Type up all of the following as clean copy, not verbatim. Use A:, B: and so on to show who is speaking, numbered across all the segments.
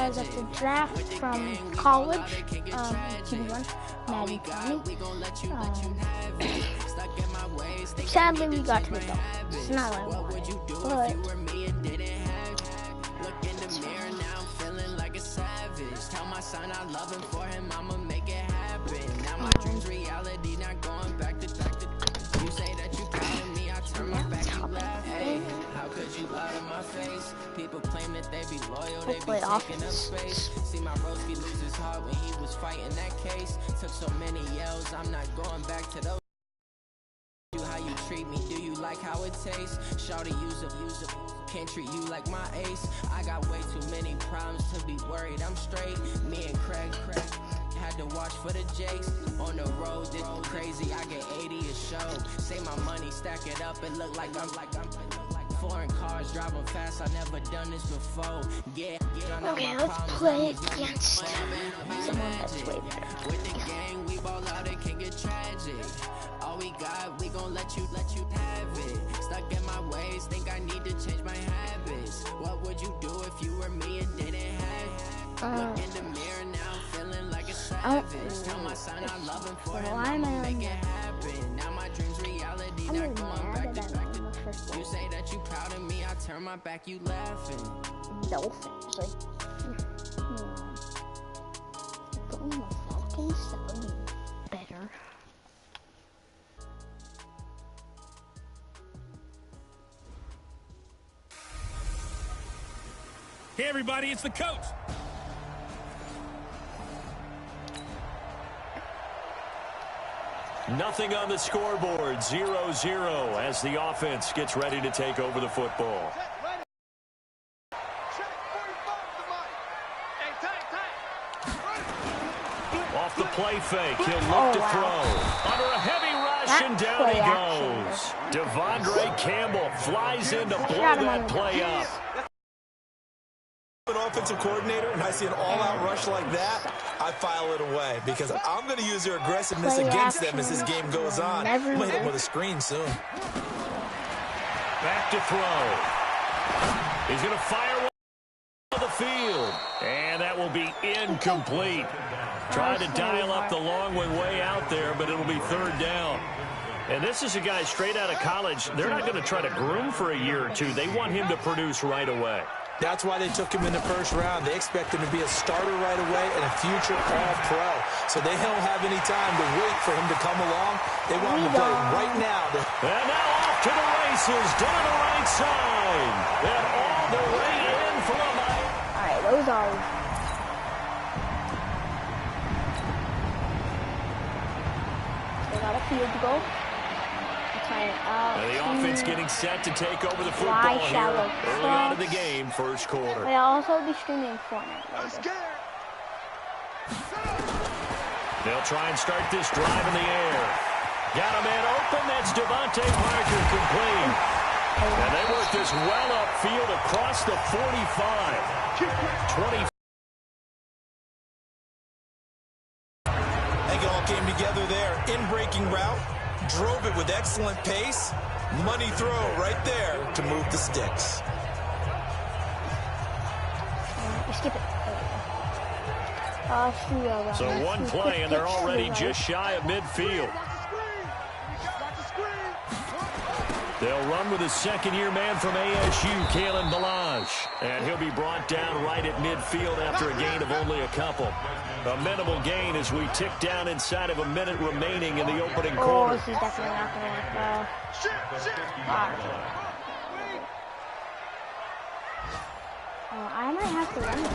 A: guys at the draft from college, QB1, Madden 20. Sadly, we got to the dog. It's not what I wanted, but tell my son I love him for him, I'ma make it happen. Now my dreams reality, not going back to you say that you proud of me, I turn my back, you laugh. Hey, how could you lie to my face? People claim that they be loyal, they be taking up space. See my Broski lose his heart when he was fighting that case. Took so many yells, I'm not going back to those. How you treat me, do you like how it tastes? Shawty use a can't treat you like my ace. I got way too many problems to be worried, I'm straight. Me and Craig had to watch for the Jakes. On the road, this crazy, I get 80 a show. Say my money, stack it up, and look like I'm foreign cars, driving fast, I never done this before. Yeah, okay, let's play against someone that's way better. With the gang, we ball out, it can get tragic. All we got, we gon' let you have it. Stuck in my ways, think I need to change my habits. What would you do if you were me and didn't have it? Look in the mirror now, feeling like a savage. Tell my son I love him for him, I'ma make it happen. Now my dreams reality, not going back to back. You say that you proud of me, I turn my back, you laughing. Dolphins, like, going the Falcons, that would be better.
B: Hey everybody, it's the coach.
C: Nothing on the scoreboard, 0-0 as the offense gets ready to take over the football. Off the play fake, he'll look to throw. Under a heavy rush, and down he goes. Devondre Campbell flies in to blow that play up.
D: An offensive coordinator and I see an all-out rush like that, I file it away because I'm going to use their aggressiveness against them as this game goes on. I'm going to hit them with a screen soon.
C: Back to throw. He's going to fire on the field, and that will be incomplete. Tried to dial up the long way out there, but it'll be third down. And this is a guy straight out of college. They're not going to try to groom for a year or two. They want him to produce right away.
D: That's why they took him in the first round. They expect him to be a starter right away and a future all-pro. So they don't have any time to wait for him to come along. They want him to play right now.
C: And now off to the races, down the right side. And all the way in for a bite.
A: All right, those are... They got a field goal.
C: And the offense getting set to take over the football here early on in the game, first quarter.
A: They'll also be streaming Fortnite.
C: They'll try and start this drive in the air. Got a man open. That's Devontae Parker complete. And they work this well upfield across the 45. 20.
D: I think it all came together there. In-breaking route. Drove it with excellent pace. Money throw right there to move the sticks.
A: Skip it.
C: So one play, and they're already just shy of midfield. They'll run with a second-year man from ASU, Kalen Ballage. And he'll be brought down right at midfield after a gain of only a couple. A minimal gain as we tick down inside of a minute remaining in the opening quarter.
A: This is definitely not going to work well. I might have to run this.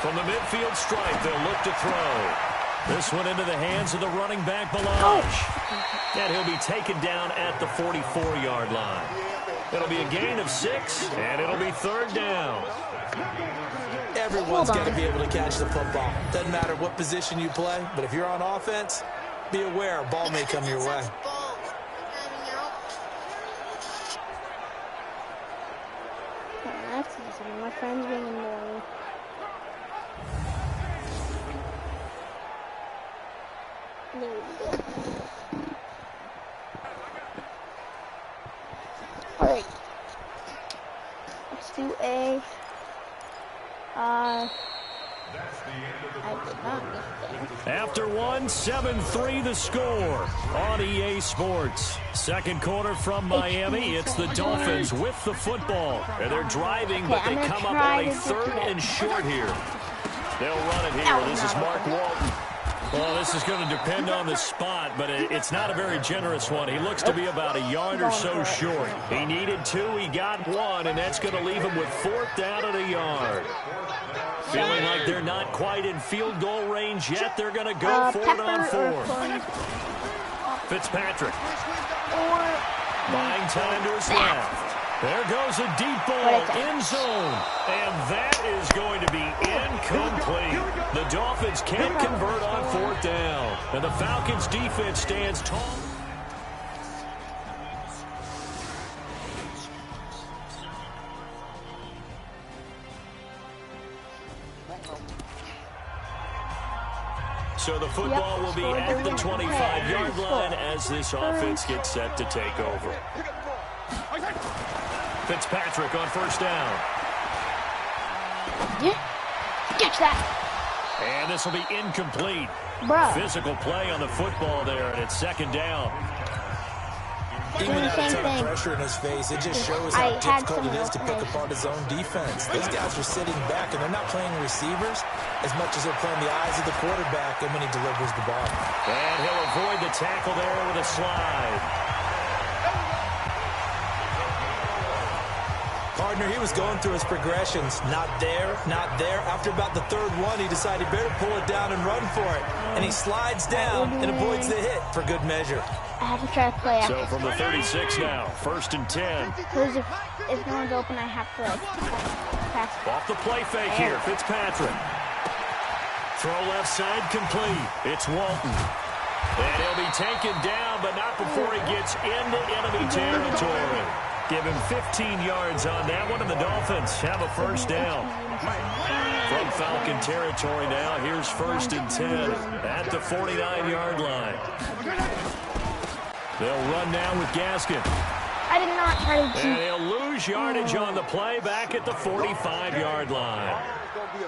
C: From the midfield stripe, they'll look to throw. This one into the hands of the running back, Ballage. And he'll be taken down at the 44-yard line. It'll be a gain of 6, and it'll be third down.
D: Everyone's got to be able to catch the football. Doesn't matter what position you play, but if you're on offense, be aware a ball may come your way.
A: That's easy. My friend's being annoying. There we go. Alright. Let's do a
C: After one, 7-3 the score on EA Sports. Second quarter from Miami. It's the Dolphins with the football. And they're driving, but they come up on a 3rd and short here. They'll run it here. This is Mark Walton. Well, this is going to depend on the spot, but it's not a very generous one. He looks to be about a yard or so short. He needed 2, he got 1, and that's going to leave him with 4th down at a yard. Feeling like they're not quite in field goal range yet. They're going to go for it on 4th. Fitzpatrick. Buying time to his left. There goes a deep ball, end zone, and that is going to be incomplete. The Dolphins can't convert on 4th down, and the Falcons' defense stands tall. So the football will be at the 25-yard line as this offense gets set to take over. Fitzpatrick on 1st down.
E: Yeah. Catch that.
C: And this will be incomplete.
E: Bro.
C: Physical play on the football there, and it's 2nd down.
D: Even without a ton of pressure in his face, it just shows how difficult it is to pick apart his own defense. Those guys are sitting back, and they're not playing receivers as much as they're playing the eyes of the quarterback and when he delivers the ball.
C: And he'll avoid the tackle there with a slide.
D: Partner, he was going through his progressions. Not there, not there. After about the 3rd one, he decided he better pull it down and run for it. And he slides down and avoids the hit for good measure.
E: I have to try to play
C: So from the 36 now, 1st and 10.
E: Because if no one's open, I have to pass.
C: Off the play fake here, Fitzpatrick. Throw left side complete. It's Walton. And he'll be taken down, but not before he gets into enemy territory. Give him 15 yards on that one, and the Dolphins have a 1st down. From Falcon territory now, here's 1st and 10 at the 49-yard line. They'll run now with Gaskin.
E: I did not try to
C: And he'll lose yardage on the play back at the 45-yard line.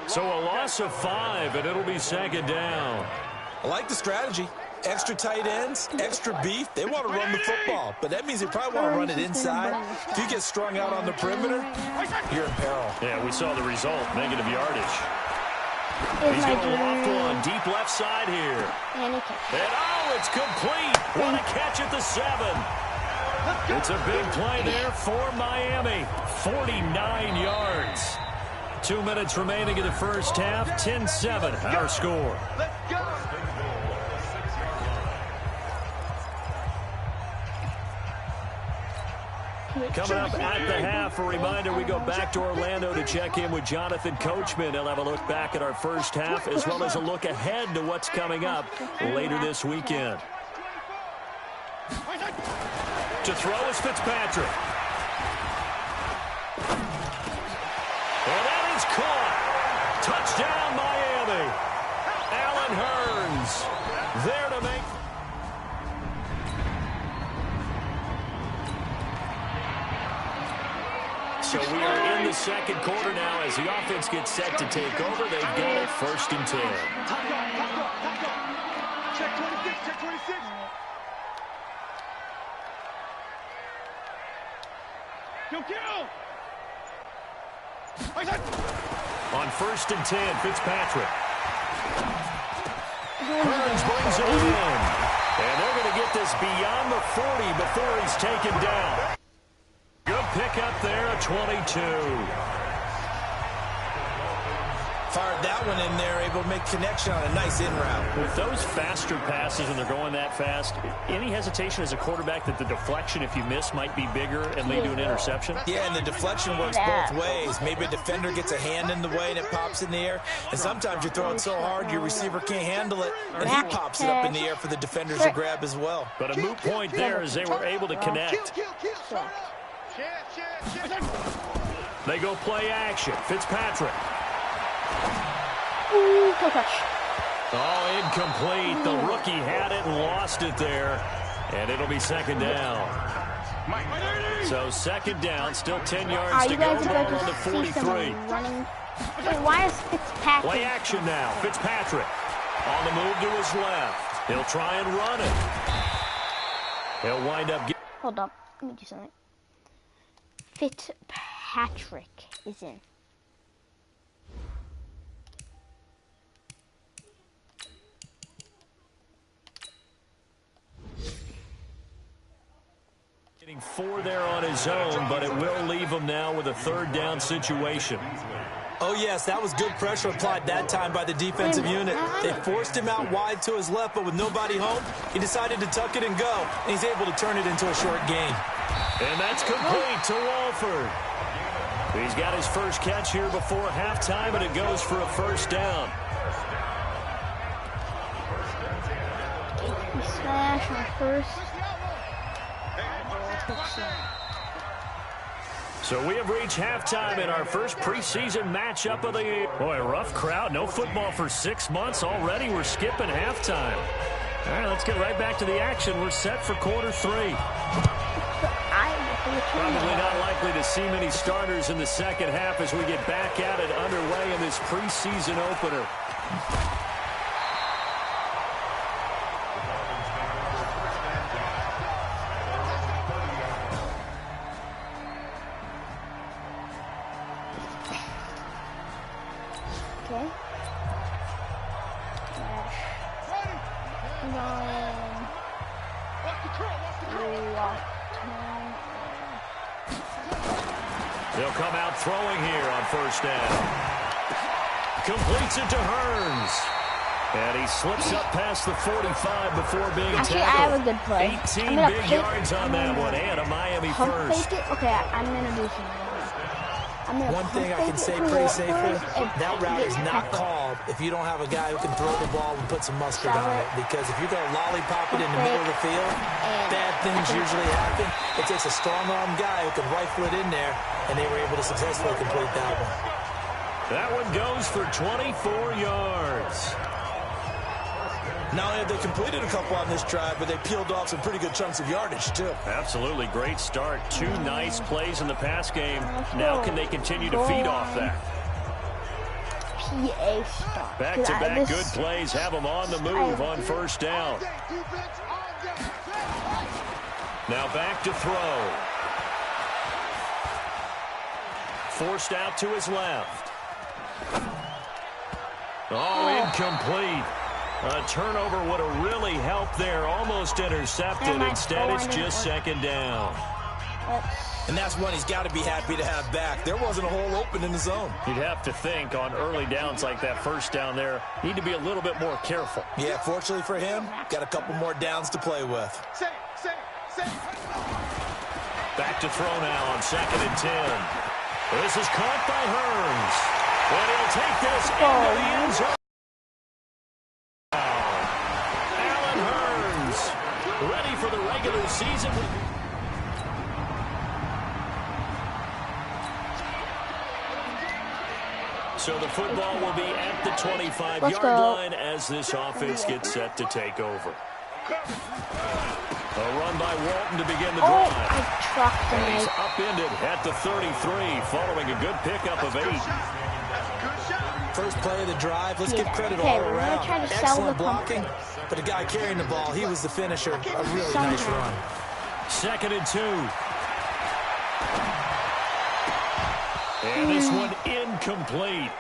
C: So a loss of 5, and it'll be 2nd down.
D: I like the strategy. Extra tight ends, extra beef. They want to run the football, but that means they probably want to run it inside. If you get strung out on the perimeter, you're in peril.
C: Yeah, we saw the result, negative yardage. He's going to loft one deep left side here.
E: And
C: it's complete. What a catch at the 7. It's a big play there for Miami. 49 yards. 2 minutes remaining in the 1st half. 10-7, our score. Coming up at the half, a reminder, we go back to Orlando to check in with Jonathan Coachman. He'll have a look back at our 1st half as well as a look ahead to what's coming up later this weekend. To throw is Fitzpatrick. And that is caught. Touchdown, Miami. Allen Hurns there to make. So we are in the 2nd quarter now as the offense gets set to take over. They've got it 1st and 10.
F: Check 26, check 26. Kill.
C: On 1st and 10, Fitzpatrick. Hurns brings it in. And they're going to get this beyond the 40 before he's taken down. Good pick up there at 22.
D: Fired that one in there, able to make connection on a nice in route.
C: With those faster passes and they're going that fast, any hesitation as a quarterback that the deflection, if you miss, might be bigger and lead to an interception?
D: Yeah, and the deflection works both ways. Maybe a defender gets a hand in the way and it pops in the air. And sometimes you throw it so hard your receiver can't handle it, and he pops it up in the air for the defenders to grab as well.
C: But a moot point there as they were able to connect. They go play action. Fitzpatrick.
E: Ooh, touch.
C: Oh, incomplete. The rookie had it and lost it there. And it'll be 2nd down. So 2nd down, still 10 yards to go. Ball on the 43.
E: Wait, why is Fitzpatrick
C: Play action now. Fitzpatrick on the move to his left. He'll try and run it. He'll wind up.
E: Hold up. Let me do something. Fitzpatrick is in.
C: Getting 4 there on his own, but it will leave him now with a 3rd down situation.
D: Oh, yes, that was good pressure applied that time by the defensive unit. They forced him out wide to his left, but with nobody home, he decided to tuck it and go, and he's able to turn it into a short gain.
C: And that's complete to Walford. He's got his first catch here before halftime, and it goes for a 1st down.
E: Slash on first.
C: So we have reached halftime in our first preseason matchup of the year. Boy, a rough crowd. No football for 6 months already. We're skipping halftime. All right, let's get right back to the action. We're set for quarter 3. Probably not likely to see many starters in the second half as we get back at it underway in this preseason opener.
E: Okay.
C: They'll come out throwing here on 1st down. Completes it to Hearns. And he slips up past the 45 before being tackled.
E: Actually, I have a good play.
C: 18 big yards on that one. And a Miami first.
E: Okay, I'm going to do something.
D: One thing I can say pretty safely, that route is not called if you don't have a guy who can throw the ball and put some mustard on it. Because if you're going to lollipop it in the middle of the field, bad things usually happen. It takes a strong-arm guy who can rifle it in there, and they were able to successfully complete that one.
C: That one goes for 24 yards.
D: Not only have they completed a couple on this drive, but they peeled off some pretty good chunks of yardage, too.
C: Absolutely great start. 2 nice plays in the pass game. Now can they continue to feed off that?
E: PA stop.
C: Back-to-back good plays have them on the move on 1st down. Now back to throw. Forced out to his left. Oh, incomplete. A turnover would have really helped there. Almost intercepted. Instead, it's just 2nd down.
D: And that's one he's got to be happy to have back. There wasn't a hole open in the zone.
C: You'd have to think on early downs like that 1st down there, need to be a little bit more careful.
D: Yeah, fortunately for him, got a couple more downs to play with.
C: Back to throw now on 2nd and 10. This is caught by Hearns. And he'll take this into the end zone. Ready for the regular season. So the football will be at the 25-yard line as this offense gets set to take over. A run by Walton to begin the drive.
E: I trucked him.
C: He's upended at the 33 following a good pickup of 8.
D: First play of the drive. Let's give credit all around. Excellent blocking. But the guy carrying the ball, he was the finisher. A really nice run.
C: 2nd and 2. And this one incomplete.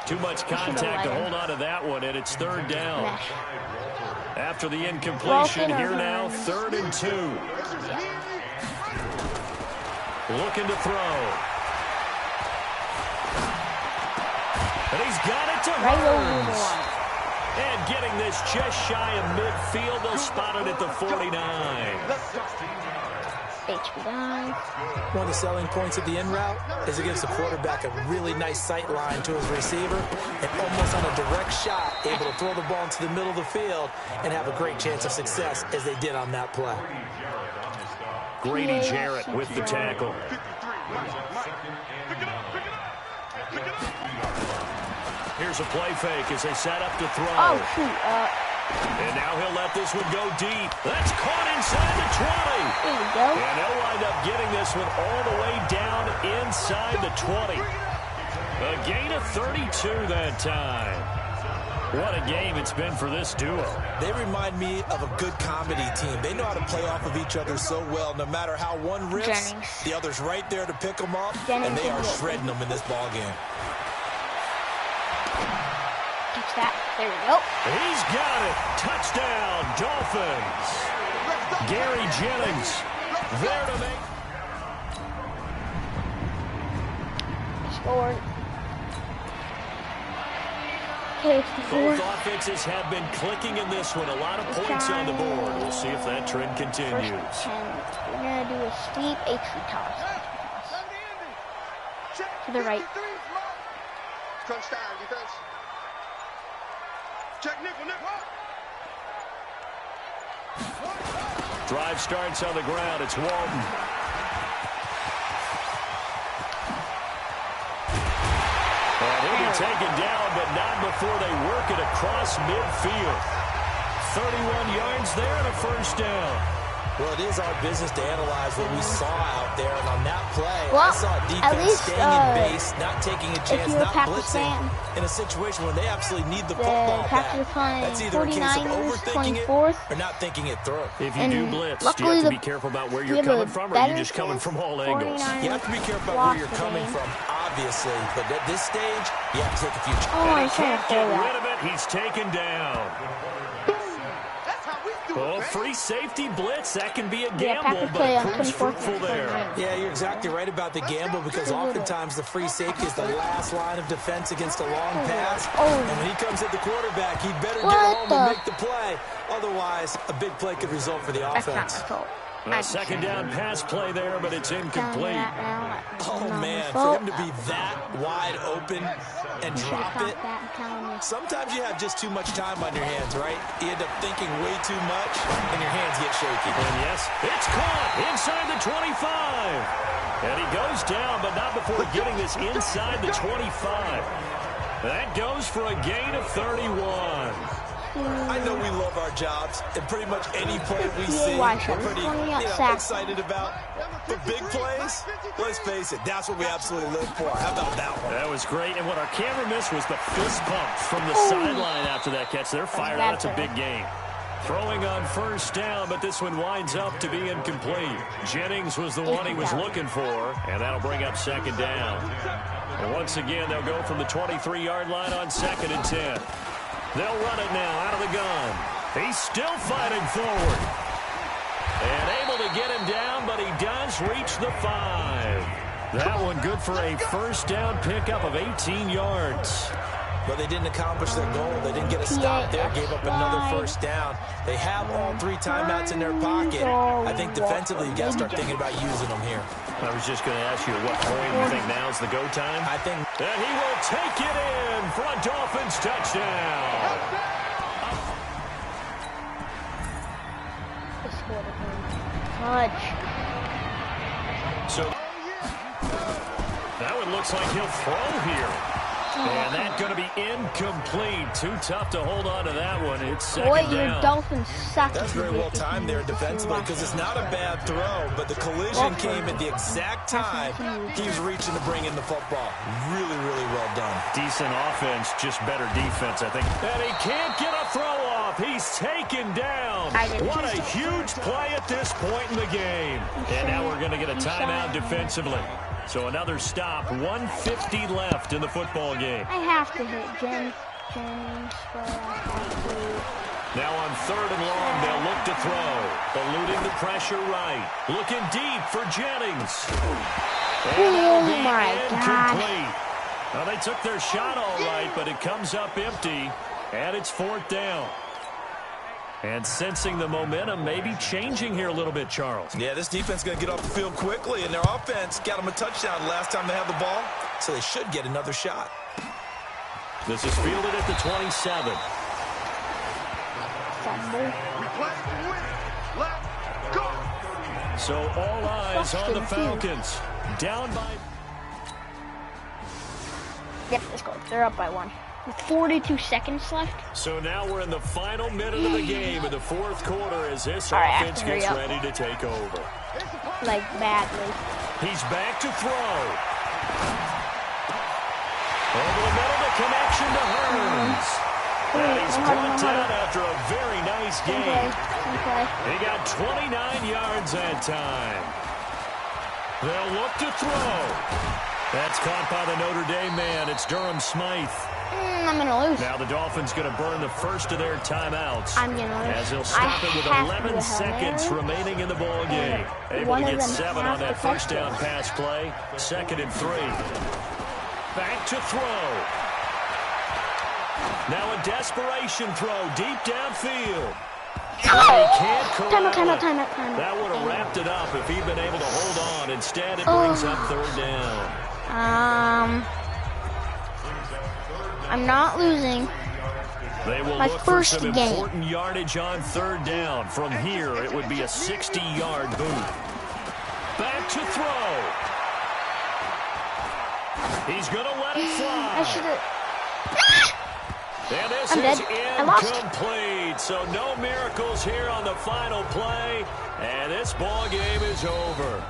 C: Too much contact to hold on to that one, and it's 3rd down. After the incompletion, here now, 3rd and 2. Looking to throw. And he's got it to Hearns. And getting this just shy of midfield, they'll spot it at the 49.
D: One of the selling points of the in route is it gives the quarterback a really nice sight line to his receiver and almost on a direct shot able to throw the ball into the middle of the field and have a great chance of success as they did on that play.
C: Grady Jarrett with the tackle. Here's a play fake as they set up to throw.
E: Oh, shoot.
C: And now he'll let this one go deep. That's caught inside the 20.
E: There you go.
C: And he'll wind up getting this one all the way down inside the 20. A gain of 32 that time. What a game it's been for this duo.
D: They remind me of a good comedy team. They know how to play off of each other so well. No matter how one rips, the other's right there to pick them up, and they are shredding them in this ball game.
E: Catch that. There we go.
C: He's got it. Touchdown, Dolphins. Gary Jennings there to make.
E: Scored.
C: Both offenses have been clicking in this one. A lot of points on the board. We'll see if that trend continues.
E: We're going to do a steep 8-foot toss. To the right.
F: Crunch time, defense. Check nickel.
C: Drive starts on the ground. It's Walton. And he'll be taken down, but not before they work it across midfield. 31 yards there and a first down.
D: Well, it is our business to analyze what we saw out there, and on that play,
E: well,
D: I saw defense staying in base, not taking a chance, not blitzing, in a situation where they absolutely need the football back. That's either a case of overthinking it or not thinking it through.
C: If you do blitz, do you have to be careful about where you're coming from, or are you just coming from all angles? You
D: have to be careful about where you're coming from, obviously, but at this stage, you have to take a few chances.
C: And he can't get rid of it. He's taken down. Oh, free safety blitz. That can be a gamble, but it proves fruitful there.
D: Yeah, you're exactly right about the gamble, because oftentimes the free safety is the last line of defense against a long pass. And when he comes at the quarterback, he better get home and make the play. Otherwise, a big play could result for the offense.
C: A second down pass play there, but it's incomplete.
D: Oh, man, for him to be that wide open and drop it. Sometimes you have just too much time on your hands, right? You end up thinking way too much, and your hands get shaky.
C: And yes, it's caught inside the 25. And he goes down, but not before getting this inside the 25. That goes for a gain of 31.
D: I know we love our jobs, and pretty much any play we see, we're pretty excited about. But big plays, let's face it, that's what we absolutely live for. How about that one?
C: That was great, and what our camera missed was the fist pump from the sideline after that catch. They're fired out. It's a big game. Throwing on first down, but this one winds up to be incomplete. Jennings was the one he was looking for, and that'll bring up second down. And once again, they'll go from the 23-yard line on 2nd and 10. They'll run it now out of the gun. He's still fighting forward. And able to get him down, but he does reach the 5. That one good for a first down pickup of 18 yards.
D: But they didn't accomplish their goal. They didn't get a stop there, gave up another first down. They have all 3 timeouts in their pocket. I think defensively, you got to start thinking about using them here.
C: I was just going to ask you, at what point do you think now's the go time?
D: I think.
C: And he will take it in for a Dolphins touchdown. So that one looks like he'll throw here. And that's going to be incomplete. Too tough to hold on to that one. It's second down.
E: Your Dolphins suck.
D: That's very well timed there defensively, because it's not a bad throw, but the collision came at the exact time he was reaching to bring in the football. Really, really well done.
C: Decent offense, just better defense, I think. And he can't get a throw off. He's taken down. What a huge play at this point in the game. And now we're going to get a timeout defensively. So another stop, 1:50 left in the football game.
E: I have to hit Jennings.
C: Now on 3rd and long, they'll look to throw. Eluding the pressure right. Looking deep for Jennings. And that'll be incomplete. Well, they took their shot all right, but it comes up empty. And it's 4th down. And sensing the momentum may be changing here a little bit, Charles.
D: Yeah, this defense is going to get off the field quickly, and their offense got them a touchdown last time they had the ball, so they should get another shot.
C: This is fielded at the 27. So all eyes on the Falcons. Down by...
E: Yep, let's go. They're up by 1. With 42 seconds left.
C: So now we're in the final minute of the game in the 4th quarter as this offense gets ready to take over.
E: Like, badly.
C: He's back to throw. Over the middle, the connection to Hurns. And he's brought down after a very nice game. He got 29 yards that time. They'll look to throw. That's caught by the Notre Dame man. It's Durham Smythe.
E: I'm going to lose.
C: Now the Dolphins going to burn the first of their timeouts.
E: I'm going to lose.
C: As they'll stop it with 11 seconds remaining in the ball game. Able to get 7 on that first down pass play. 2nd and 3. Back to throw. Now a desperation throw deep downfield.
E: Timeout.
C: That would have wrapped it up if he'd been able to hold on. Instead, it brings up 3rd down.
E: I'm not losing.
C: They will
E: My
C: look
E: first
C: for some
E: game.
C: important yardage on 3rd down. From here, it would be a 60-yard boot. Back to throw. He's going to let it fly.
E: I should have.
C: And this
E: I'm
C: is
E: dead. I lost.
C: incomplete. So no miracles here on the final play. And this ball game is over.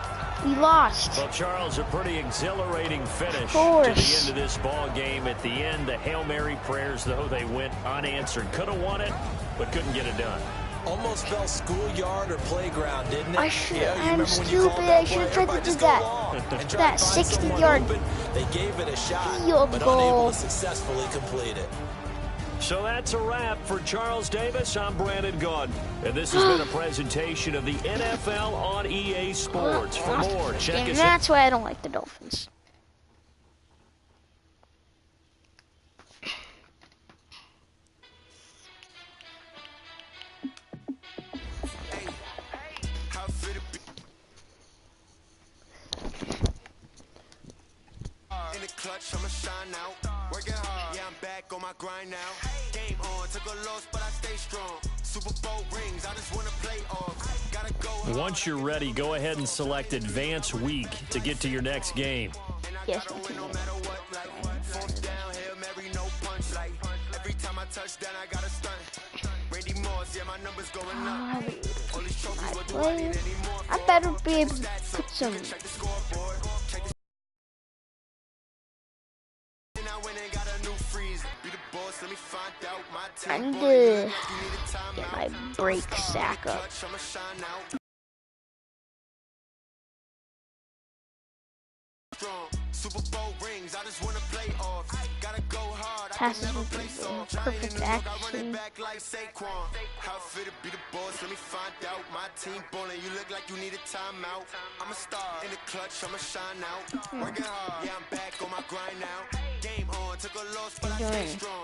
E: We lost.
C: Well, Charles, a pretty exhilarating finish to
E: Of
C: the end of this ball game. At the end, the Hail Mary prayers, though, they went unanswered. Could have won it, but couldn't get it done.
D: Almost fell schoolyard or playground, didn't it?
E: I'm stupid. I should have tried to do that. That 60-yard
D: They gave it a shot,
E: field
D: but
E: goal.
D: unable to successfully complete it.
C: So that's a wrap for Charles Davis. I'm Brandon Gordon. And this has been a presentation of the NFL on EA Sports. For more, check us out.
E: That's why I don't like the Dolphins.
A: In the clutch, I'ma shine out. Working hard, yeah, I'm back on my grind now. Game on, took a loss, but I stay strong. Super Bowl rings, I just wanna play off. Gotta go hard. Once you're ready, go ahead and select Advance Week to get to your next game.
E: Yes.
A: No matter what, like, fourth down, Hail Mary, no punch, like, every time I touch down, I got a stunt. Randy Moss, yeah, my numbers going up. All these trophies, what do I need anymore?
E: I better be able to put some.
A: Check the scoreboard, check the
E: I need to get my brake sack up. Passes would be the perfect action. I'm doing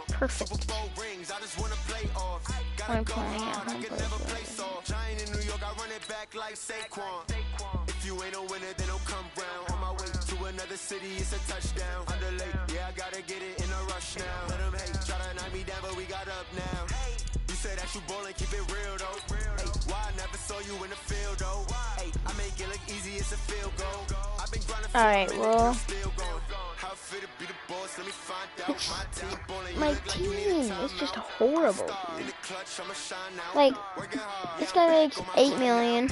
E: perfect. I'm playing at home.
A: If you ain't a winner, then don't come round. On my way to another city, it's a touchdown. Underlay, yeah, I gotta get it in a rush now. Let them hate, try to knock me down, but we got up now. You say that you ballin', keep it real though. Hey, why I never saw you in the field though? Hey, I make it look easy, it's a field goal. I've been grinding for
E: Alright, well, my team is just horrible, dude. Like, this guy makes 8 million.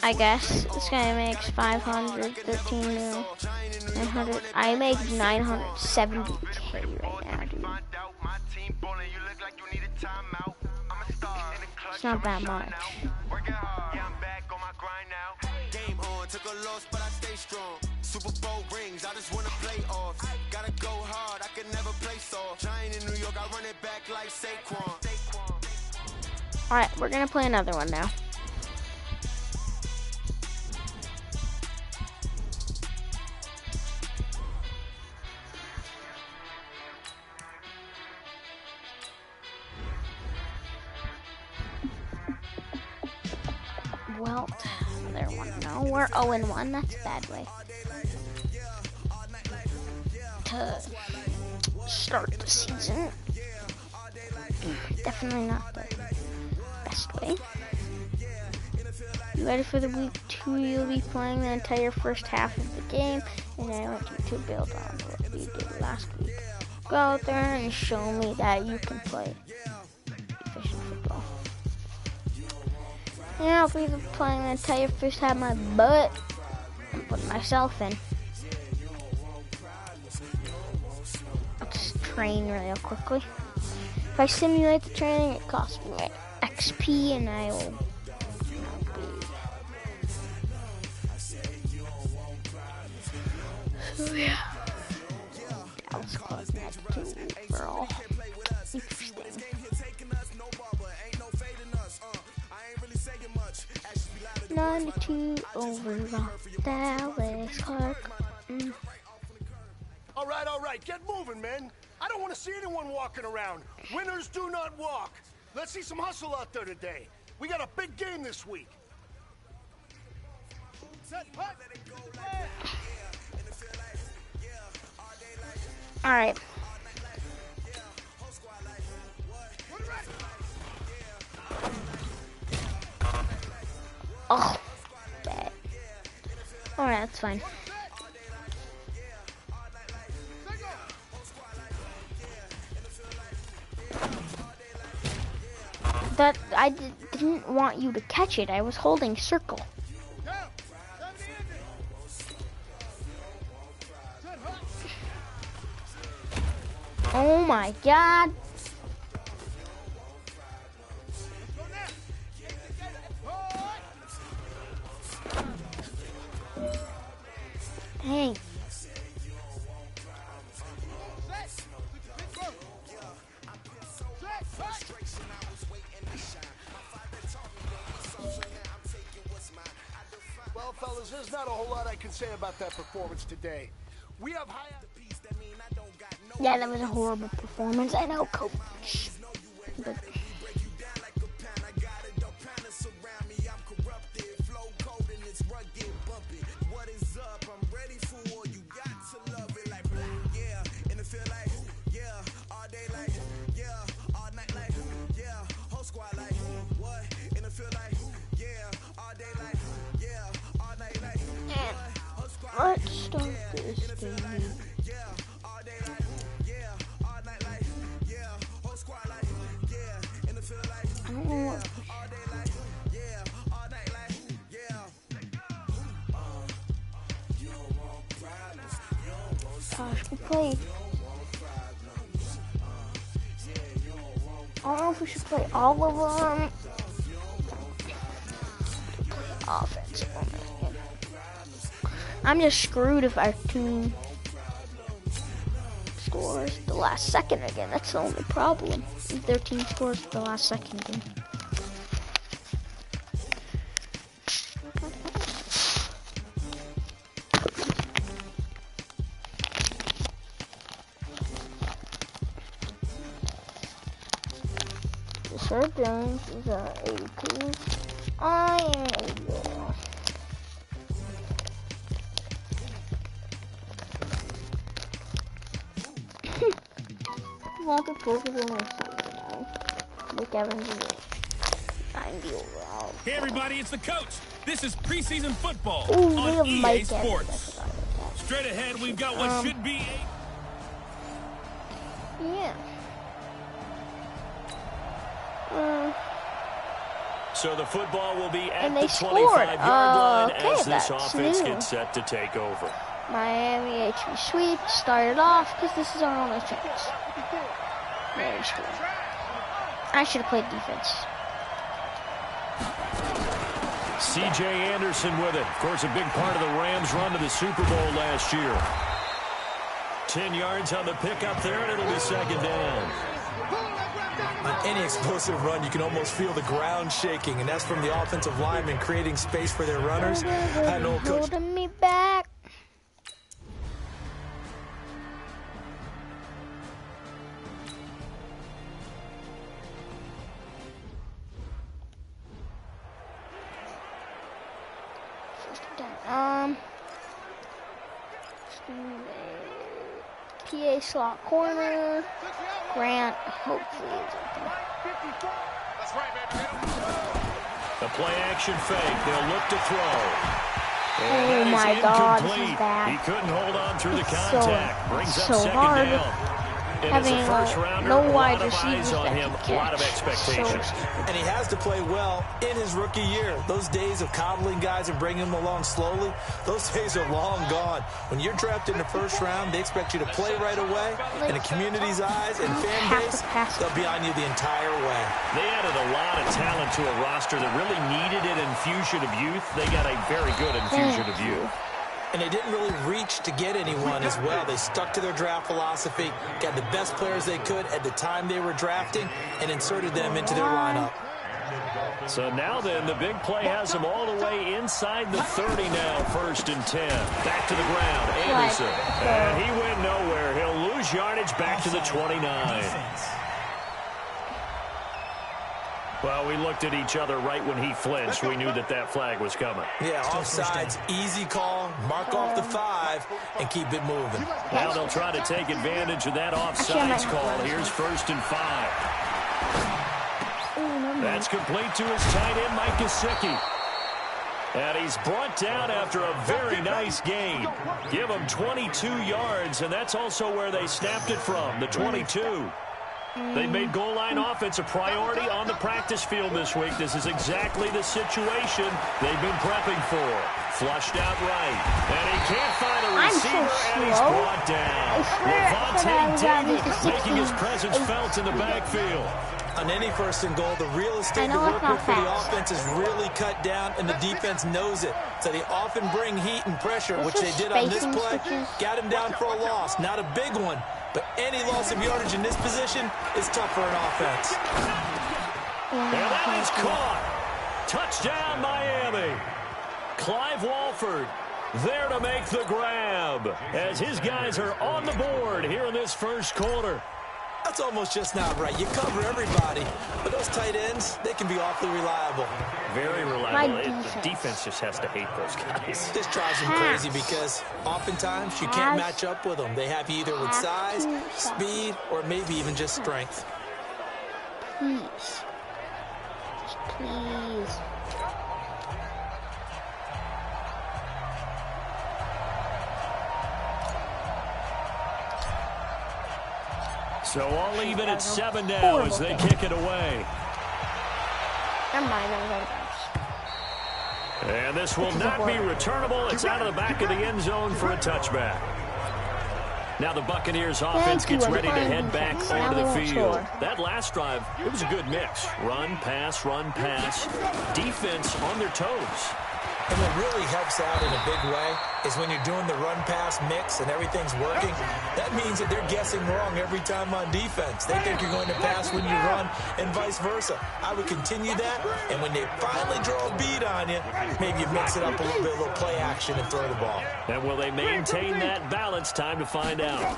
E: I guess this guy makes 500, 13 million, 900. I make 970K right now, dude. It's not that much. Game on, took a loss, but I stay strong. Super Bowl rings, I just wanna play off. Gotta go hard, I can never play soft. Giant in New York, I run it back like Saquon. Alright, we're gonna play another one now. Well, they're 1-0. We're 0-1. That's a bad way to start the season. Definitely not the best way. You ready for the week 2? You'll be playing the entire first half of the game, and I want you to build on what we did last week. Go out there and show me that you can play efficient football. And I'll be playing the entire first half of my butt and put myself in.
G: train real quickly. If I simulate the training, it costs me XP, and I will. So yeah, that was quite that too overall. Interesting. 92 over Dallas Clark.
H: All right, get moving, men. I don't want to see anyone walking around. Winners do not walk. Let's see some hustle out there today. We got a big game this week.
G: All right. Oh, bad. All right, that's fine. That I didn't want you to catch it. I was holding circle. Oh my God. Hey.
H: Well, fellas, there's not a whole lot I can say about that performance today. We have high...
G: Yeah, that was a horrible performance. I know, coach. But let's start this game. I don't know what. Gosh, we played. I don't know if we should play all of them. Offense. I'm just screwed if our team scores the last second again. That's the only problem. If their team scores the last second again. Sir Jones is 82. I am 80. Want to focus on my son now. Nick Evans is 90 overall.
B: Hey everybody, it's the coach. This is preseason football
G: Ooh,
B: on
G: we have
B: EA
G: Mike
B: Sports. Straight ahead, we've got what should be
G: Yeah.
C: So the football will be at
G: And
C: the
G: they
C: 25-yard line
G: okay,
C: as this
G: that's
C: offense
G: new.
C: gets set to take over.
G: Miami HB sweep started off because this is our only chance. Very screwed. I should have played defense.
C: C.J. Anderson with it. Of course, a big part of the Rams' run to the Super Bowl last year. 10 yards on the pickup there, and it'll be second down.
D: On any explosive run, you can almost feel the ground shaking, and that's from the offensive linemen creating space for their runners. I know, coach.
G: Holding me back. PA slot corner. Grant hopefully is open.
C: The play action fake. They'll look to throw. And
G: Oh my God, this is
C: incomplete.
G: bad.
C: He couldn't hold on through the
G: It's
C: contact. Brings up
G: so
C: second
G: hard.
C: down.
G: having no wide receivers that can catch.
C: A lot of expectations.
D: And he has to play well in his rookie year. Those days of coddling guys and bringing them along slowly, those days are long gone. When you're drafted in the first round, they expect you to play right away. In the community's eyes and fan base, they'll be on you the entire way.
C: They added a lot of talent to a roster that really needed an infusion of youth. They got a very good infusion of youth.
D: And they didn't really reach to get anyone as well. They stuck to their draft philosophy, got the best players they could at the time they were drafting, and inserted them into their lineup.
C: So now then, the big play has them all the way inside the 30 now, 1st and 10. Back to the ground, Anderson. And he went nowhere. He'll lose yardage back to the 29. Well, we looked at each other right when he flinched. We knew that that flag was coming.
D: Yeah, offsides, easy call, mark off the 5, and keep it moving.
C: Now they'll try to take advantage of that offsides call. Here's 1st and 5. That's complete to his tight end, Mike Gesicki. And he's brought down after a very nice game. Give him 22 yards, and that's also where they snapped it from, the 22. They've made goal line offense a priority on the practice field this week. This is exactly the situation they've been prepping for. Flushed out right. And he can't find a receiver, and he's brought down. Levante David making his presence felt in the backfield.
D: On any 1st and goal, the real estate to work with for the offense is really cut down, and the defense knows it. So they often bring heat and pressure, which they did on this play. Got him down for a loss. Not a big one, but any loss of yardage in this position is tough for an offense.
C: And that is caught. Touchdown, Miami. Clive Walford there to make the grab as his guys are on the board here in this 1st quarter.
D: That's almost just not right. You cover everybody, but those tight ends, they can be awfully reliable.
C: Very reliable. The defense just has to hate those guys.
D: This drives them crazy because oftentimes you can't match up with them. They have you either with size, speed, or maybe even just strength.
G: Please. Just please.
C: So all even at 7 now as they kick it away.
G: Never mind,
C: and this will not be returnable. It's out of the back of the end zone for a touchback. Now the Buccaneers offense gets ready to head back onto the field. That last drive, it was a good mix. Run, pass, defense on their toes.
D: And what really helps out in a big way is when you're doing the run-pass mix and everything's working, that means that they're guessing wrong every time on defense. They think you're going to pass when you run and vice versa. I would continue that, and when they finally draw a beat on you, maybe you mix it up a little bit, a little play action and throw the ball.
C: And will they maintain that balance? Time to find out.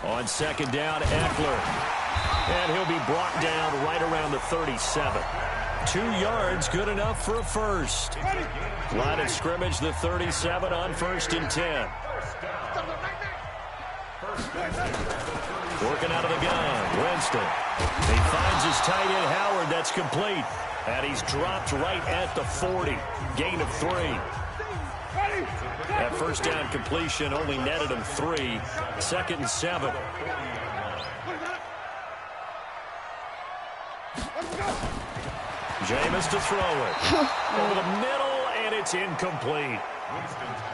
C: On 2nd down, Eckler. And he'll be brought down right around the 37. 2 yards, good enough for a first. Line of scrimmage, the 37 on 1st and 10. Working out of the gun, Winston. He finds his tight end, Howard. That's complete. And he's dropped right at the 40. Gain of 3. That 1st down completion only netted him 3. 2nd and 7. Jameis to throw it. Over the middle, and it's incomplete.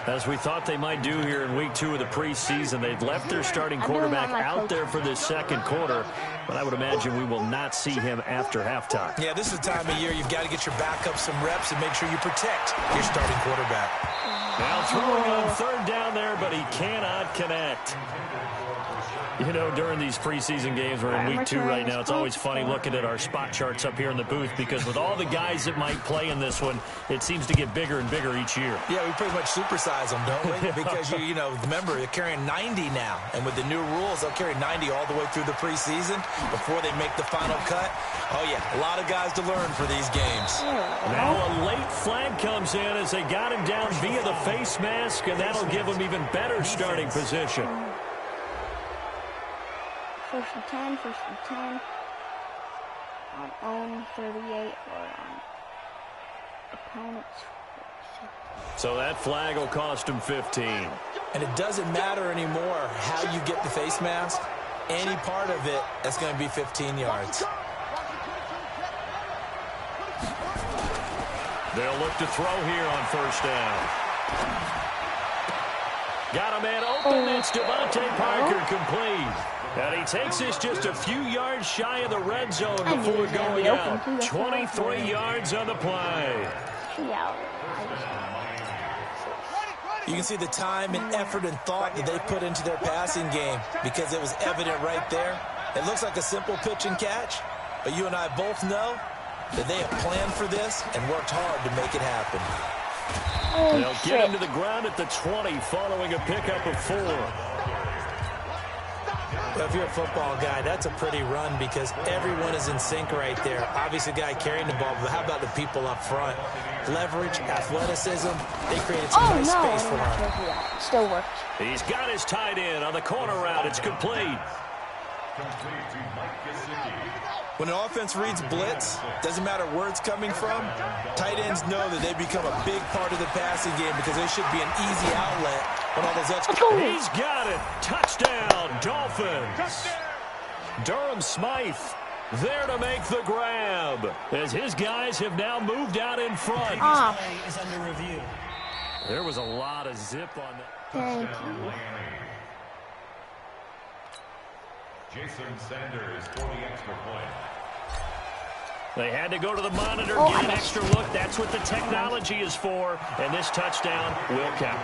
C: As we thought they might do here in week 2 of the preseason, they've left their starting quarterback out there for this 2nd quarter, but I would imagine we will not see him after halftime.
D: Yeah, this is the time of year you've got to get your backup some reps and make sure you protect your starting quarterback.
C: Now throwing on 3rd down there, but he cannot connect. You know, during these preseason games, we're in week 2 right now. It's always funny looking at our spot charts up here in the booth because with all the guys that might play in this one, it seems to get bigger and bigger each year.
D: Yeah, we pretty much supersize them, don't we? Because, you know, remember, they're carrying 90 now. And with the new rules, they'll carry 90 all the way through the preseason before they make the final cut. Oh, yeah, a lot of guys to learn for these games.
C: Now a late flag comes in as they got him down via the face mask, and that'll give him even better starting position.
G: 1st and 10, 1st and 10. On own 38 or on opponent's 46.
C: So that flag will cost him 15.
D: And it doesn't matter anymore how you get the face mask. any part of it that's going to be 15 yards.
C: They'll look to throw here on first down. Got a man open. It's Devontae Parker complete. And he takes this just a few yards shy of the red zone before going out. 23 yards on the play.
D: You can see the time and effort and thought that they put into their passing game because it was evident right there. It looks like a simple pitch and catch, but you and I both know that they have planned for this and worked hard to make it happen.
C: They'll get him to the ground at the 20 following a pickup of 4.
D: Well, if you're a football guy, that's a pretty run because everyone is in sync right there. Obviously, the guy carrying the ball, but how about the people up front? Leverage, athleticism, they created some nice space for him.
G: Still works.
C: He's got his tight end on the corner route. It's complete.
D: When an offense reads blitz, doesn't matter where it's coming from, tight ends know that they become a big part of the passing game because they should be an easy outlet when all those extra...
C: He's got it. Touchdown, Dolphins. Durham Smythe there to make the grab as his guys have now moved out in front.
A: Is under review.
C: There was a lot of zip on that.
G: Thank you.
B: Jason Sanders for the extra point.
C: They had to go to the monitor, get an extra look. That's what the technology is for, and this touchdown will count.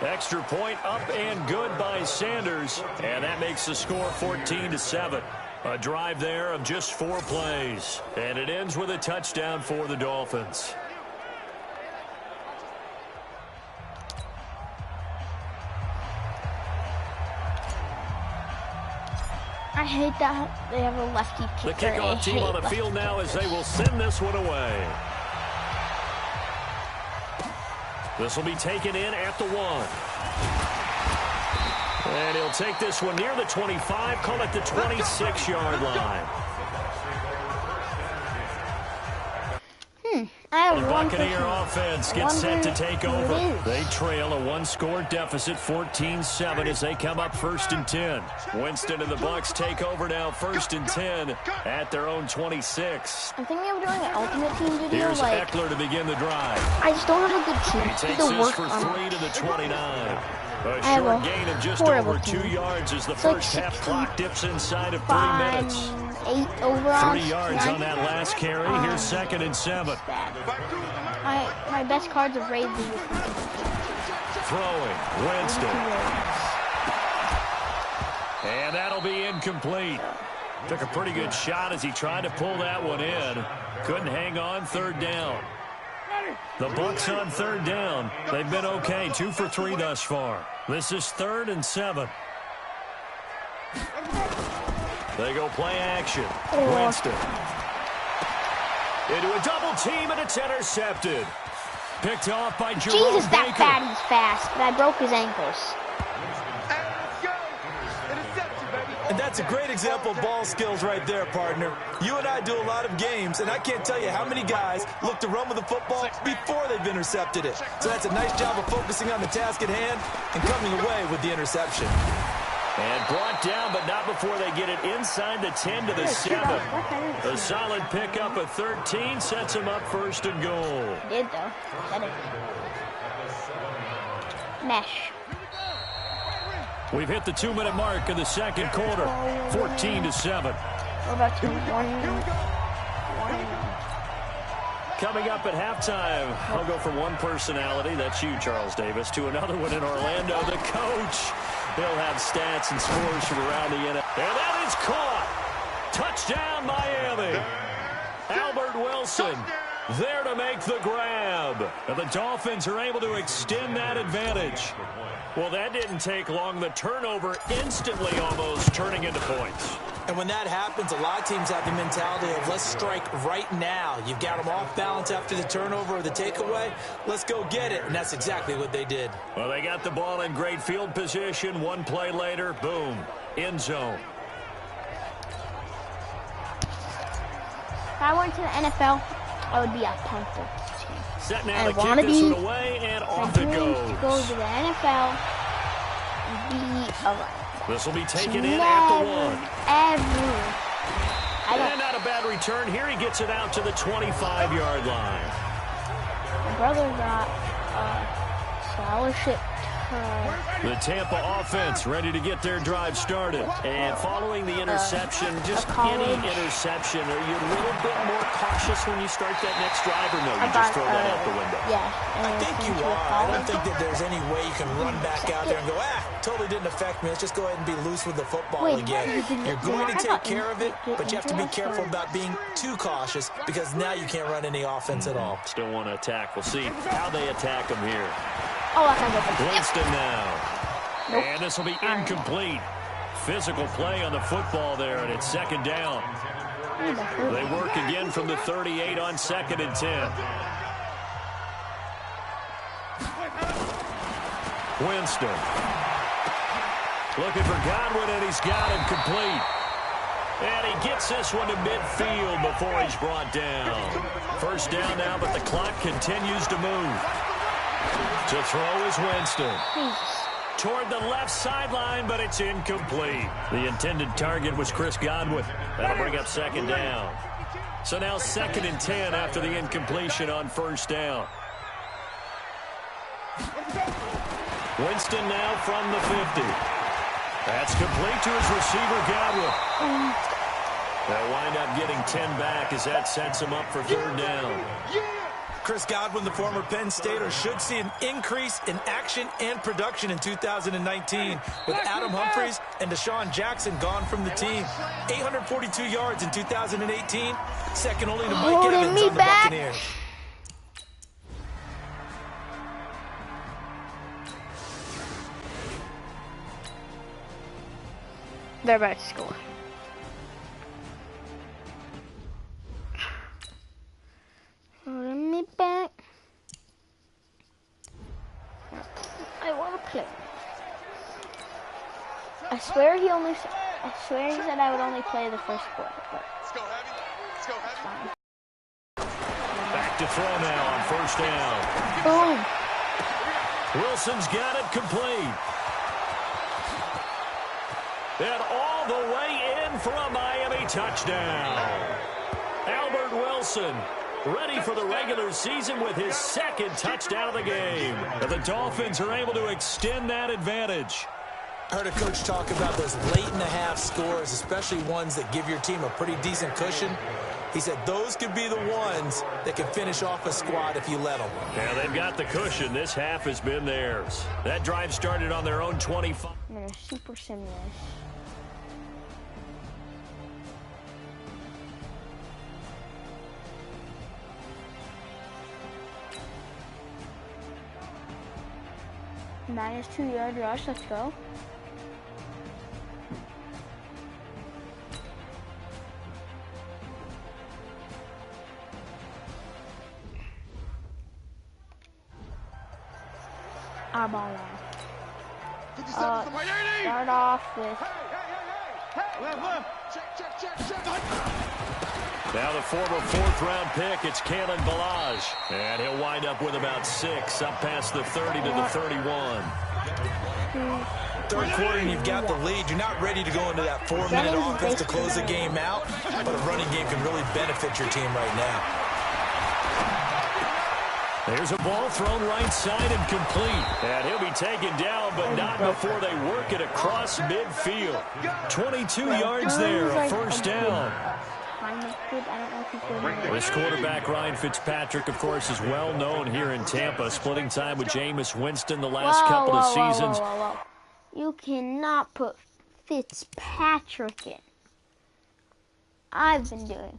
C: Extra point up and good by Sanders, and that makes the score 14-7. A drive there of just 4 plays, and it ends with a touchdown for the Dolphins.
G: I hate that they have a lefty
C: The
G: kicker.
C: kickoff team on the field now as they will send this one away. This will be taken in at the 1. And he'll take this one near the 25, call it the 26-yard line. The Buccaneer offense gets set to take over. They trail a 1-score deficit, 14-7, as they come up 1st and 10. Winston and the Bucs take over now, 1st and 10 at their own 26.
G: I'm thinking of doing an ultimate team video.
C: Here's Eckler to begin the drive.
G: I just don't have a good team.
C: He takes this for 3 to the 29. A short gain of just over 2 yards as the first half clock dips inside of 3 minutes.
G: 8 overall.
C: 3 yards on that last carry. Here's 2nd and 7.
G: My best cards are Ravens.
C: Throwing, Winston. And that'll be incomplete. Took a pretty good shot as he tried to pull that one in. Couldn't hang on, 3rd down. The Bucs on 3rd down. They've been okay, 2 for 3 thus far. This is 3rd and 7. They go play action. Winston. Into a double team, and it's intercepted. Picked off by Jerome
G: Jesus, that
C: Baker.
G: fatty's fast, but I broke his ankles.
D: And that's a great example of ball skills right there, partner. You and I do a lot of games, and I can't tell you how many guys look to run with the football before they've intercepted it. So that's a nice job of focusing on the task at hand and coming away with the interception.
C: And brought down, but not before they get it inside the 10 to the 7. A solid pickup of 13 sets them up 1st and goal.
G: Did though. Mesh.
C: We've hit the 2-minute mark of the 2nd quarter. 14-7.
G: What about 2-1?
C: Coming up at halftime, I'll go from one personality, that's you, Charles Davis, to another one in Orlando, the coach. He'll have stats and scores from around the NFL. And that is caught. Touchdown, Miami. Albert Wilson there to make the grab. And the Dolphins are able to extend that advantage. Well, that didn't take long. The turnover instantly almost turning into points.
D: And when that happens, a lot of teams have the mentality of let's strike right now. You've got them off balance after the turnover or the takeaway. Let's go get it. And that's exactly what they did.
C: Well, they got the ball in great field position. One play later, boom, end zone.
G: If I went to the NFL, I would be a punter.
C: Set now to kick this one away, and off it goes.
G: To go to the NFL and be a running back.
C: This will be taken in at the 1.
G: And
C: not a bad return here. He gets it out to the 25-yard line.
G: My brother got a scholarship.
C: The Tampa offense ready to get their drive started. And following the interception, just any interception, are you a little bit more cautious when you start that next drive, or no, you just throw that out the window?
G: Yeah.
D: I think you are. I don't think that there's any way you can run back out there and go, totally didn't affect me. Let's just go ahead and be loose with the football again. You're going to take care of it, but you have to be careful about being too cautious because now you can't run any offense at all.
C: Still want to attack. We'll see how they attack them here.
G: Oh, I can't go for
C: Winston now. Nope. And this will be incomplete. Physical play on the football there, and it's second down. They work again from the 38 on 2nd and 10. Winston. Looking for Godwin, and he's got him complete. And he gets this one to midfield before he's brought down. First down now, but the clock continues to move. To throw is Winston. Toward the left sideline, but it's incomplete. The intended target was Chris Godwin. That'll bring up second down. So now 2nd and 10 after the incompletion on first down. Winston now from the 50. That's complete to his receiver, Godwin. They'll wind up getting 10 back as that sets him up for third down.
D: Chris Godwin, the former Penn Stater, should see an increase in action and production in 2019 with Adam Humphries and Deshaun Jackson gone from the team. 842 yards in 2018, second only to Mike Evans on the Buccaneers.
G: They're about to score. Bring me back. I want to play. I swear he said I would only play the first quarter. But
F: Let's go heavy. Let's go heavy.
C: Back to throw now on first down.
G: Boom.
C: Wilson's got it complete. And all the way in for a Miami touchdown. Albert Wilson ready for the regular season with his second touchdown of the game. And the Dolphins are able to extend that advantage.
D: I heard a coach talk about those late-in-the-half scores, especially ones that give your team a pretty decent cushion. He said those could be the ones that can finish off a squad if you let them.
C: Yeah, they've got the cushion. This half has been theirs. That drive started on their own 25.
G: I'm going to super sim this. Minus 2-yard rush, let's go. Eyeball line. Start off with...
C: Now the former fourth-round pick, it's Kalen Ballage. And he'll wind up with about 6, up past the 30 to the 31.
D: Third quarter and you've got the lead. You're not ready to go into that 4-minute offense to close the game out, but a running game can really benefit your team right now.
C: There's a ball thrown right side and complete. And he'll be taken down, but not before they work it across midfield. 22 yards there, a first down. This quarterback, Ryan Fitzpatrick, of course, is well known here in Tampa, splitting time with Jameis Winston the last couple of seasons.
G: You cannot put Fitzpatrick in. I've been doing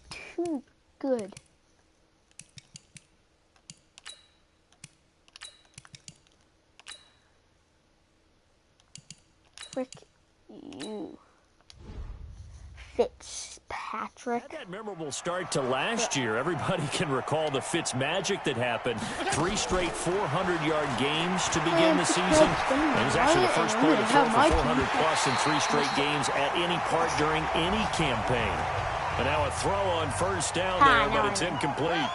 G: too good. Frick you. Fitzpatrick.
C: Had that memorable start to last year. Everybody can recall the Fitz magic that happened. 3 straight 400-yard games to begin the season. It was actually the first player to throw for 400-plus in 3 straight games at any part during any campaign. And now a throw on first down there, but it's incomplete.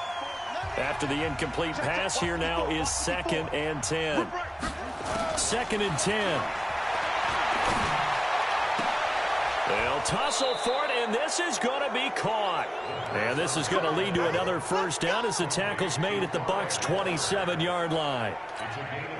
C: After the incomplete pass, here now is 2nd and 10. 2nd and 10. They'll tussle for it, and this is going to be caught. And this is going to lead to another first down as the tackle's made at the Bucs' 27-yard line.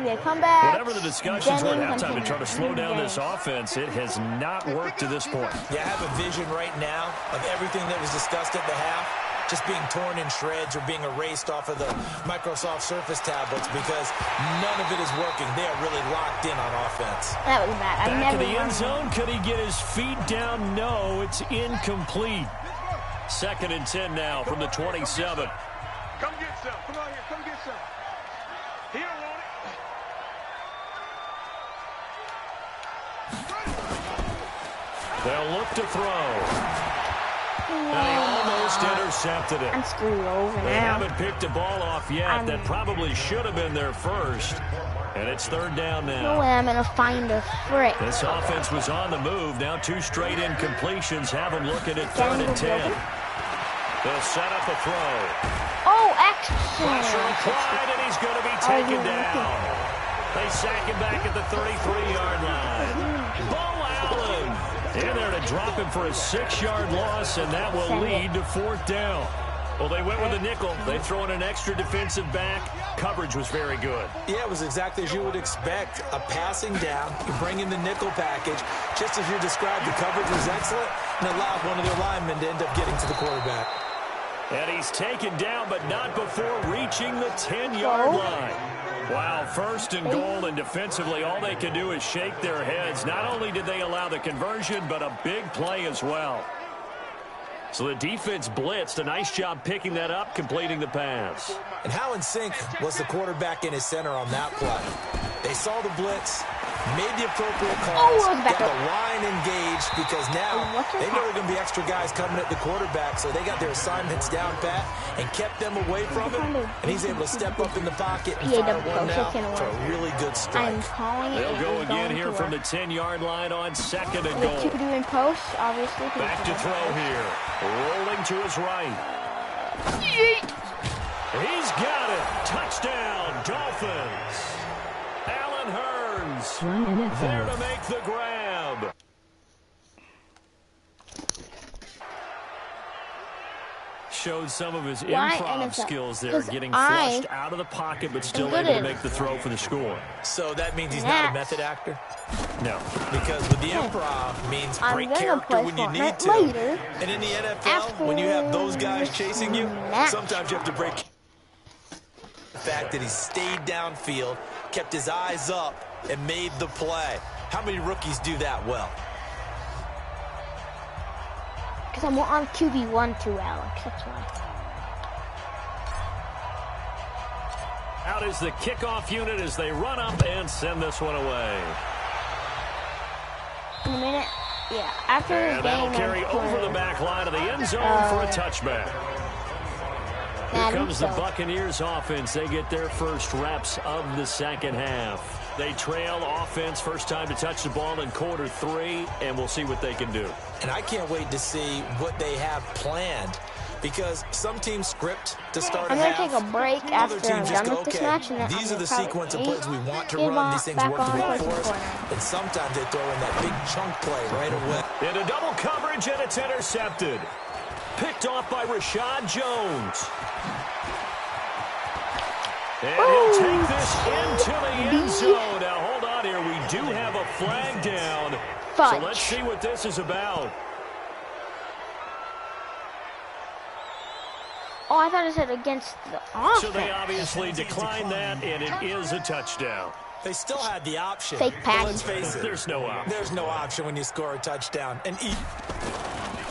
G: Yeah, come back.
C: Whatever the discussions were at halftime to try to slow down this offense, it has not worked to this point.
D: Yeah, I have a vision right now of everything that was discussed at the half just being torn in shreds or being erased off of the Microsoft Surface tablets because none of it is working. They are really locked in on offense.
G: That was bad.
C: Back in the end zone. Could he get his feet down? No, it's incomplete. 2nd and 10 now from the 27.
F: Come get some. Come on here. Come get some. He don't want it.
C: They'll look to throw. And he almost intercepted it.
G: I'm screwed over now.
C: They haven't picked a ball off yet. That probably should have been their first. And it's 3rd down now.
G: No way I'm going to find a frick.
C: This offense was on the move. Now 2 straight incompletions have them looking at 3rd and 10. They'll set up a throw.
G: Oh, excellent.
C: Pressure applied, and he's going to be taken down. They sack him back at the 33-yard line. Bo Allen in there to drop him for a 6-yard loss, and that will lead to 4th down. Well, they went with a nickel. They throw in an extra defensive back. Coverage was very good.
D: Yeah, it was exactly as you would expect. A passing down, you bring in the nickel package. Just as you described, the coverage was excellent and allowed one of their linemen to end up getting to the quarterback.
C: And he's taken down, but not before reaching the 10-yard line. Wow, 1st and goal, and defensively, all they can do is shake their heads. Not only did they allow the conversion, but a big play as well. So the defense blitzed. A nice job picking that up, completing the pass.
D: And how in sync was the quarterback in his center on that play? They saw the blitz, made the appropriate calls, got the line engaged because now they know there are going to be extra guys coming at the quarterback, so they got their assignments down pat and kept them away from him, and he's able to step up in the pocket and fire one now for a really good strike.
C: They'll go again here from the 10-yard line on 2nd and goal.
G: Doing post, obviously.
C: Back to throw here. Rolling to his right. He's got it. Touchdown, Dolphins. Allen Hurns there to make the grab. Showed some of his improv skills there, getting flushed out of the pocket, but still able to make the throw for the score.
D: So that means he's not a method actor?
C: No.
D: Because with the improv means break character when you need to. And in the NFL, when you have those guys chasing you, sometimes you have to break. The fact that he stayed downfield, kept his eyes up, and made the play. How many rookies do that well?
G: Because I'm on QB1 too, Alex. That's why.
C: Out is the kickoff unit as they run up and send this one away.
G: In a minute, yeah. After this game,
C: that'll carry over the back line of the end zone for a touchback. Here comes the Buccaneers offense. They get their first reps of the 2nd half. They trail offense, first time to touch the ball in quarter 3, and we'll see what they can do.
D: And I can't wait to see what they have planned, because some teams script to start a half.
G: I'm going to take a break after I'm done with this match. And
D: these are the sequence of plays we want to run. These things work well for us. And sometimes they throw in that big chunk play right away.
C: Into double coverage, and it's intercepted. Picked off by Rashad Jones. And he'll take this into the end zone. Now, hold on here. We do have a flag down. So let's see what this is about.
G: Oh, I thought it said against the offense.
C: So they obviously declined that, and it is a touchdown.
D: They still had the option.
G: Fake pass.
D: Let's face it.
C: There's no option.
D: There's no option when you score a touchdown. And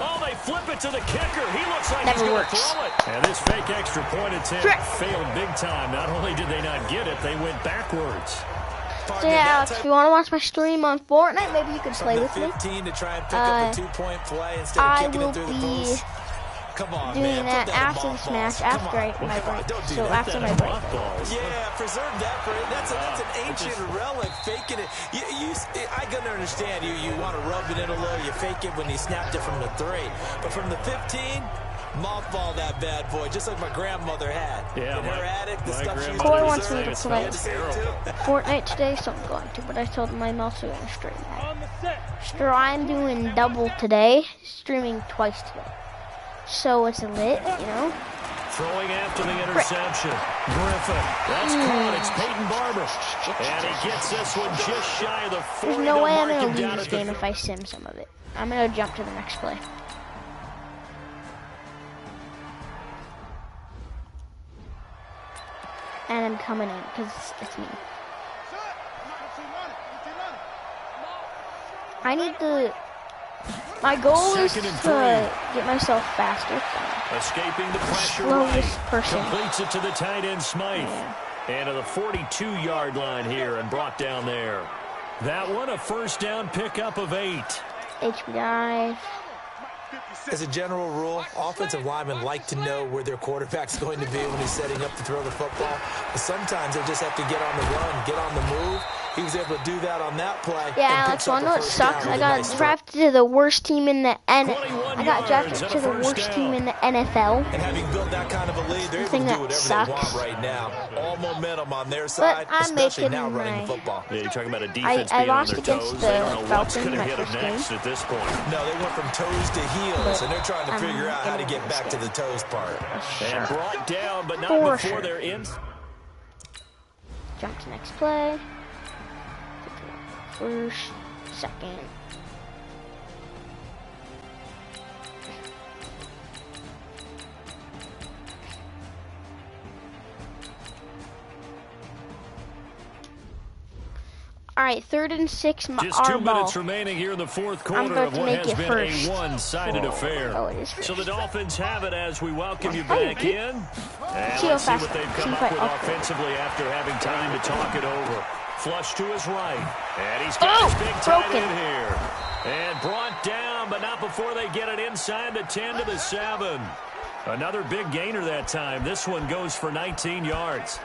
C: oh, they flip it to the kicker. He looks like he's going to throw it. And this fake extra point attempt failed big time. Not only did they not get it, they went backwards.
G: So yeah, Alex, if you want to watch my stream on Fortnite, maybe you could play with me.
D: 15 to try and pick up a 2-point play instead of kicking it through the post. Come on,
G: doing that after this match, after my break. So after my break.
D: Yeah, preserve that for it. That's an ancient relic. Faking it. I can understand you want to rub it in a little. You fake it when he snapped it from the 3, but from the 15, Mothball that bad boy, just like my grandmother had.
C: Yeah,
D: in her attic, the stuff she
G: Corey wants me to
C: it's
G: play
C: terrible.
G: Fortnite today, so I'm going to. But I told him I'm also going to stream that. So I'm doing double today, streaming twice today. So it's lit, you know.
C: Throwing after the interception. Griffin. That's caught. It's Peyton Barber. And he gets this one just shy of the 40.
G: There's no way I'm going to lose this game if I sim some of it. I'm going to jump to the next play. And I'm coming in because it's me. I need to... My goal is to get myself faster.
C: Escaping the pressure
G: Slowest person.
C: Completes it to the tight end Smythe.
G: Yeah.
C: And to the 42-yard line here and brought down there. That one a first down pickup of 8.
G: HBI.
D: As a general rule, offensive linemen like to know where their quarterback's going to be when he's setting up to throw the football. But sometimes they just have to get on the run, get on the move. He was able to do that on that play.
G: Yeah, Alex, wanna know what sucks? I got drafted to the worst team in the NFL.
D: And having built that kind of a lead, they're able to do whatever they want right now. All momentum on their side, especially now running the football.
C: Yeah, you're talking about a defense
G: I
C: being on
G: lost
C: their
G: against
C: toes.
G: the
C: They don't know what's going
G: Falcons
C: to
G: my
C: hit them
G: first
C: next
G: game.
C: at this point.
D: No, they went from toes to heels, and they're trying to figure out how to get back to the toes part.
C: And brought down, but not
G: For
C: before
G: sure.
C: they're in.
G: Jump to next play. First, second. All right, 3rd and 6.
C: Just 2 minutes remaining here in the fourth quarter of what has been
G: first.
C: a one-sided affair.
G: Oh, it is first.
C: So the Dolphins have it as we welcome you back in. And
G: See
C: let's see
G: how
C: what
G: fast-
C: they've come
G: see
C: up
G: if
C: with
G: I upgrade.
C: offensively after having time to talk it over. Flush to his right. And he's got his big tight
G: broken.
C: end here. And brought down, but not before they get it inside the 10 to the 7. Another big gainer that time. This one goes for 19 yards.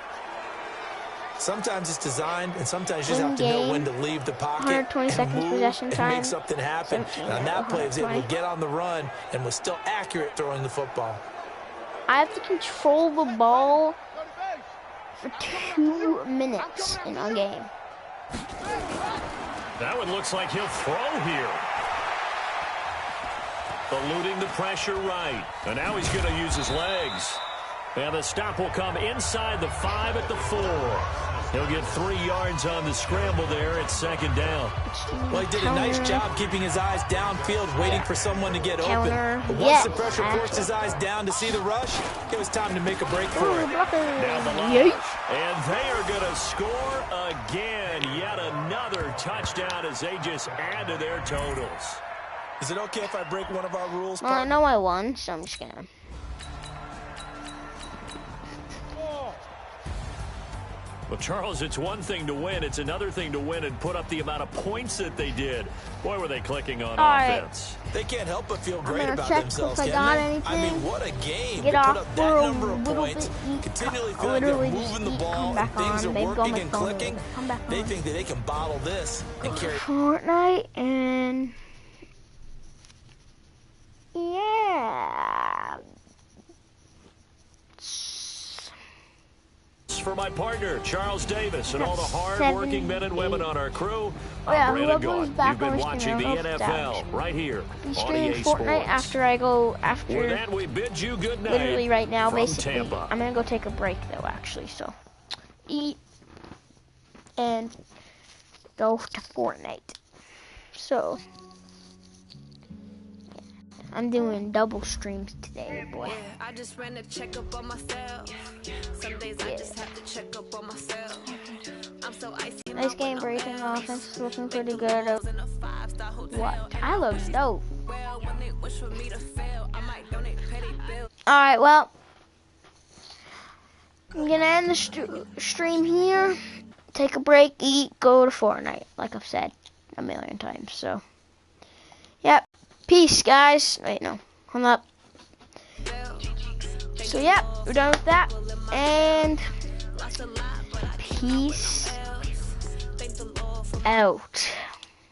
D: Sometimes it's designed, and sometimes you just have to know when to leave the pocket
G: 120
D: and
G: seconds
D: move
G: possession
D: and
G: time.
D: make something happen.
G: 17,
D: And on that play, he was able to
G: 120.
D: get on the run and was still accurate throwing the football.
G: I have to control the ball for 2 minutes in a game.
C: That one looks like he'll throw here. Eluding the pressure right. And now he's going to use his legs. And the stop will come inside the 5 at the 4. He'll get 3 yards on the scramble there at 2nd down.
D: Well, he did a nice job keeping his eyes downfield, waiting for someone to get
G: Counter.
D: open. But once the pressure forced his eyes down to see the rush, it was time to make a break for it.
C: Down the line. And they are going to score again. Yet another touchdown as they just add to their totals.
D: Is it okay if I break one of our rules?
G: Well, I know I won, so I'm just gonna.
C: Well, Charles, it's one thing to win. It's another thing to win and put up the amount of points that they did. Boy, were they clicking on offense.
D: They can't help but feel great
G: gonna
D: about
G: check
D: themselves,
G: if I
D: can
G: got
D: they?
G: anything.
D: I mean, what a game.
G: Get
D: to
G: off
D: put up that
G: for a
D: number of
G: little
D: points,
G: bit, eat,
D: continually feel like they're
G: literally
D: moving the
G: eat,
D: ball,
G: come back
D: and things
G: on,
D: are
G: maybe go on
D: working
G: my
D: and
G: phone,
D: clicking.
G: come back
D: They
G: on.
D: think that they can bottle this and carry.
G: Fortnite and yeah.
C: For my partner, Charles Davis, and all the hard-working men and women on our crew,
G: yeah,
C: I'm Brandon
G: whoever's
C: Gaughan.
G: back
C: You've been
G: on the
C: watching the
G: stream, I hope
C: NFL
G: that
C: right here
G: I'm
C: on
G: streaming
C: EA
G: Fortnite
C: Sports.
G: after I go
C: With
G: after.
C: that, we bid you good night.
G: Literally right now,
C: from
G: basically.
C: Tampa.
G: I'm gonna go take a break though, actually. So, eat and go to Fortnite. So, I'm doing double streams today, boy.
I: I just ran a checkup on myself. Some days I just have to check up on myself. I'm so icy.
G: Nice game, breaking offense is looking pretty good. What? I look dope. Alright, well, I'm gonna end the stream here. Take a break, eat, go to Fortnite, like I've said a million times. So, yep. Peace, guys. Wait, no. Hold up. So, yep, we're done with that. And peace out.